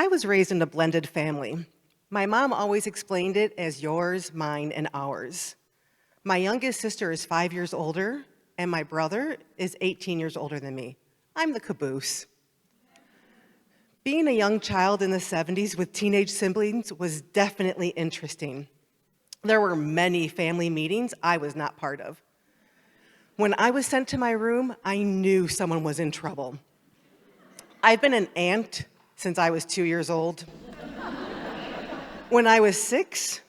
I was raised in a blended family. My mom always explained it as yours, mine, and ours. My youngest sister is 5 years older, and my brother is 18 years older than me. I'm the caboose. Being a young child in the 70s with teenage siblings was definitely interesting. There were many family meetings I was not part of. When I was sent to my room, I knew someone was in trouble. I've been an aunt since I was 2 years old. When I was 6,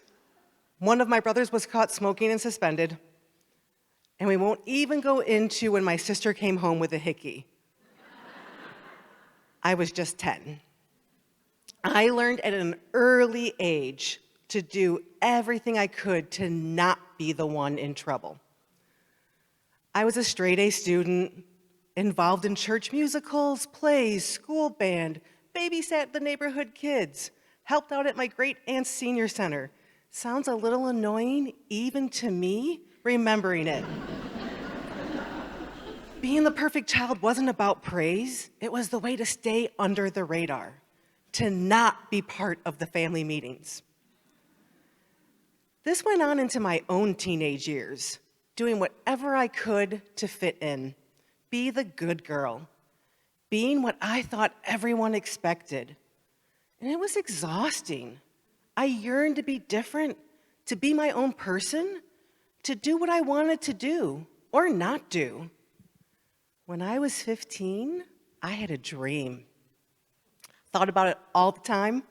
one of my brothers was caught smoking and suspended. And we won't even go into when my sister came home with a hickey. I was just 10. I learned at an early age to do everything I could to not be the one in trouble. I was a straight-A student, involved in church musicals, plays, school band, babysat the neighborhood kids, helped out at my great-aunt's senior center. Sounds a little annoying, even to me, remembering it. Being the perfect child wasn't about praise. It was the way to stay under the radar, to not be part of the family meetings. This went on into my own teenage years, doing whatever I could to fit in, be the good girl, being what I thought everyone expected. And it was exhausting. I yearned to be different, to be my own person, to do what I wanted to do or not do. When I was 15, I had a dream. Thought about it all the time.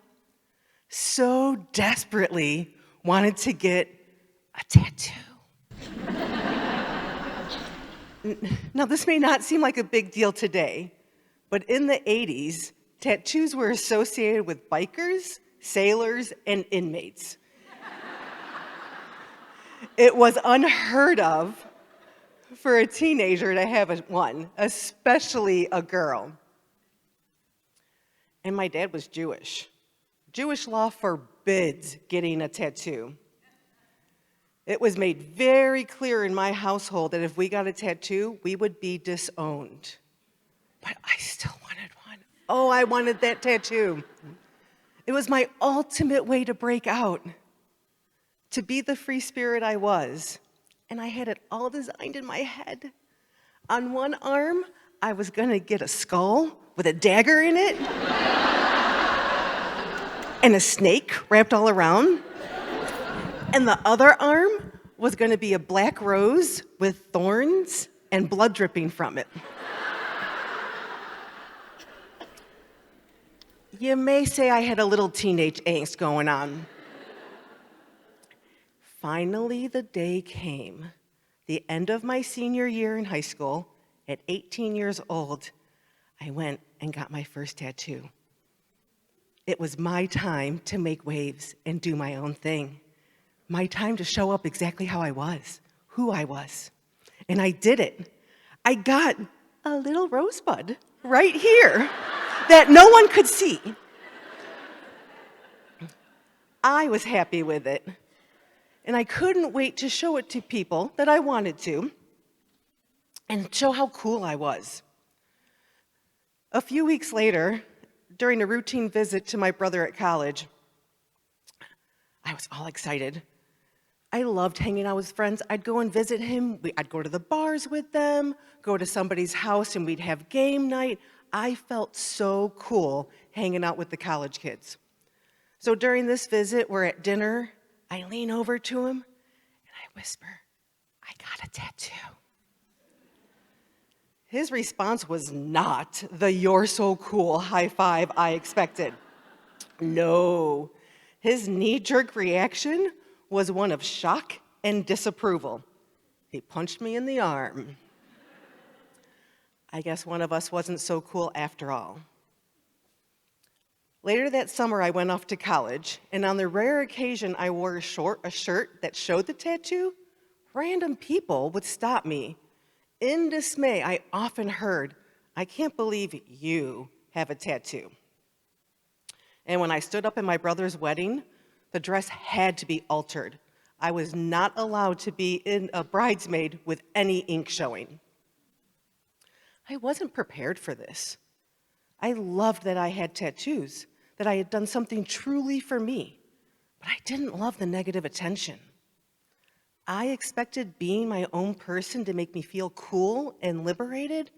So desperately wanted to get a tattoo. Now, this may not seem like a big deal today, but in the 80s, tattoos were associated with bikers, sailors, and inmates. It was unheard of for a teenager to have one, especially a girl. And my dad was Jewish. Jewish law forbids getting a tattoo. It was made very clear in my household that if we got a tattoo, we would be disowned. But I still wanted one. Oh, I wanted that tattoo. It was my ultimate way to break out, to be the free spirit I was. And I had it all designed in my head. On one arm, I was gonna get a skull with a dagger in it, and a snake wrapped all around. And the other arm was gonna be a black rose with thorns and blood dripping from it. You may say I had a little teenage angst going on. Finally, the day came, the end of my senior year in high school. At 18 years old, I went and got my first tattoo. It was my time to make waves and do my own thing. My time to show up exactly how I was, who I was. And I did it. I got a little rosebud right here that no one could see. I was happy with it. And I couldn't wait to show it to people that I wanted to and show how cool I was. A few weeks later, during a routine visit to my brother at college, I was all excited. I loved hanging out with friends. I'd go and visit him. I'd go to the bars with them, go to somebody's house, and we'd have game night. I felt so cool hanging out with the college kids. So during this visit, we're at dinner. I lean over to him, and I whisper, "I got a tattoo." His response was not the "you're so cool" high five I expected. No. His knee-jerk reaction was one of shock and disapproval. He punched me in the arm. I guess one of us wasn't so cool after all. Later that summer, I went off to college, and on the rare occasion I wore a shirt that showed the tattoo, random people would stop me. In dismay, I often heard, "I can't believe you have a tattoo." And when I stood up at my brother's wedding, the dress had to be altered. I was not allowed to be in a bridesmaid with any ink showing. I wasn't prepared for this. I loved that I had tattoos, that I had done something truly for me, but I didn't love the negative attention. I expected being my own person to make me feel cool and liberated.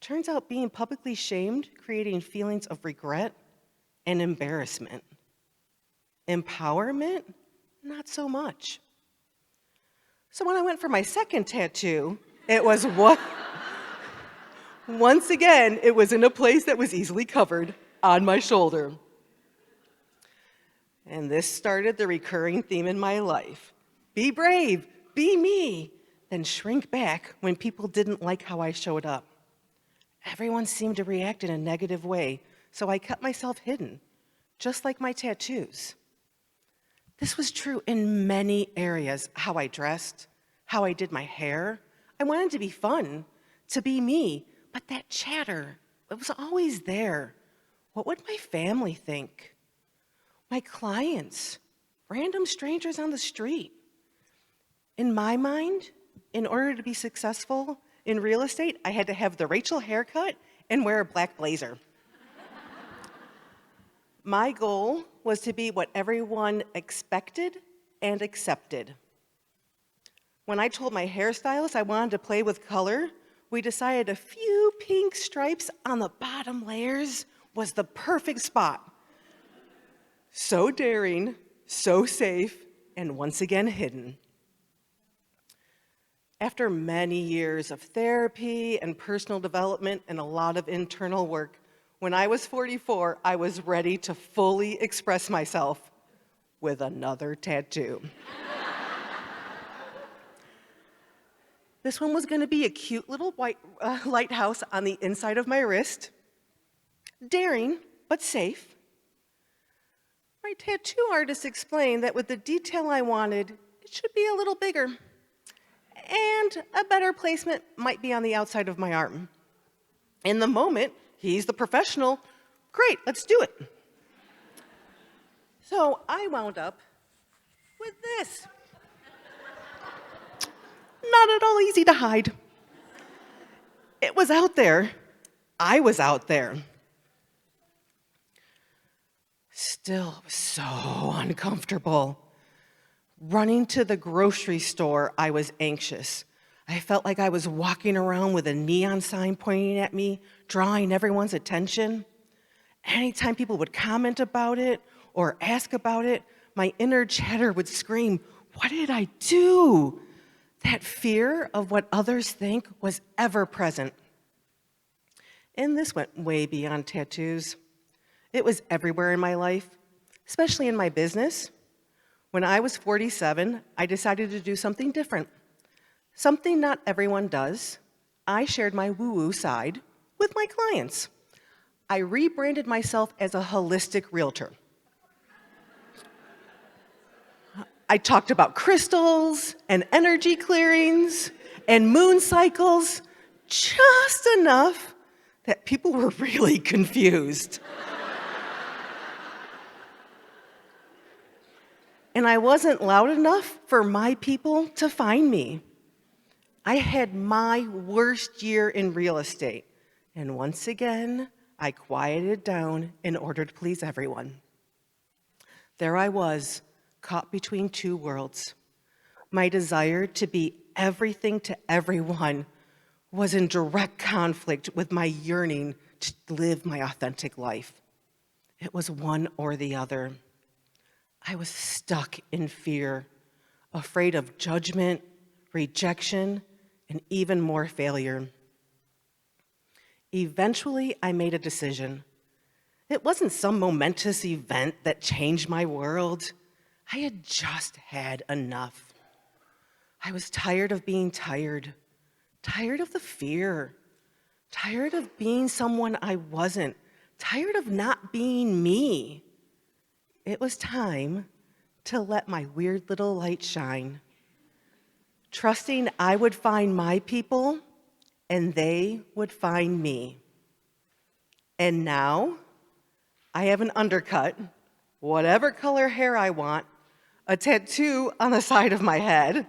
Turns out being publicly shamed, creating feelings of regret and embarrassment. Empowerment? Not so much. So when I went for my second tattoo, it was once again, it was in a place that was easily covered on my shoulder. And this started the recurring theme in my life. Be brave, be me, then shrink back when people didn't like how I showed up. Everyone seemed to react in a negative way, so I kept myself hidden, just like my tattoos. This was true in many areas, how I dressed, how I did my hair. I wanted to be fun, to be me, but that chatter, it was always there. What would my family think? My clients, random strangers on the street. In my mind, in order to be successful in real estate, I had to have the Rachel haircut and wear a black blazer. My goal was to be what everyone expected and accepted. When I told my hairstylist I wanted to play with color, we decided a few pink stripes on the bottom layers was the perfect spot. So daring, so safe, and once again hidden. After many years of therapy and personal development and a lot of internal work, when I was 44, I was ready to fully express myself with another tattoo. This one was going to be a cute little white lighthouse on the inside of my wrist. Daring, but safe. My tattoo artist explained that with the detail I wanted, it should be a little bigger. And a better placement might be on the outside of my arm. In the moment, he's the professional. Great, let's do it. So I wound up with this. Not at all easy to hide. It was out there. I was out there. Still so uncomfortable. Running to the grocery store, I was anxious. I felt like I was walking around with a neon sign pointing at me, drawing everyone's attention. Anytime people would comment about it or ask about it, my inner chatter would scream, "What did I do?" That fear of what others think was ever present. And this went way beyond tattoos. It was everywhere in my life, especially in my business. When I was 47, I decided to do something different. Something not everyone does. I shared my woo-woo side with my clients. I rebranded myself as a holistic realtor. I talked about crystals and energy clearings and moon cycles just enough that people were really confused. And I wasn't loud enough for my people to find me. I had my worst year in real estate. And once again, I quieted down in order to please everyone. There I was, caught between two worlds. My desire to be everything to everyone was in direct conflict with my yearning to live my authentic life. It was one or the other. I was stuck in fear, afraid of judgment, rejection, and even more failure. Eventually, I made a decision. It wasn't some momentous event that changed my world. I had just had enough. I was tired of being tired, tired of the fear, tired of being someone I wasn't, tired of not being me. It was time to let my weird little light shine, trusting I would find my people and they would find me. And now I have an undercut, whatever color hair I want, a tattoo on the side of my head.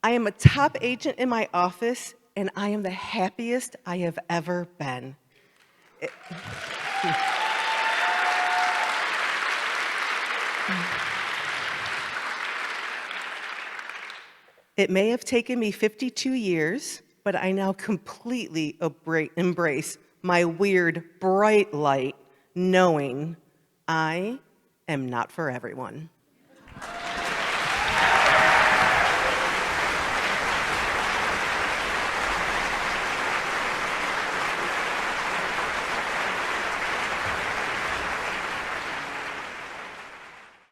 I am a top agent in my office, and I am the happiest I have ever been. It may have taken me 52 years, but I now completely embrace my weird, bright light, knowing I am not for everyone.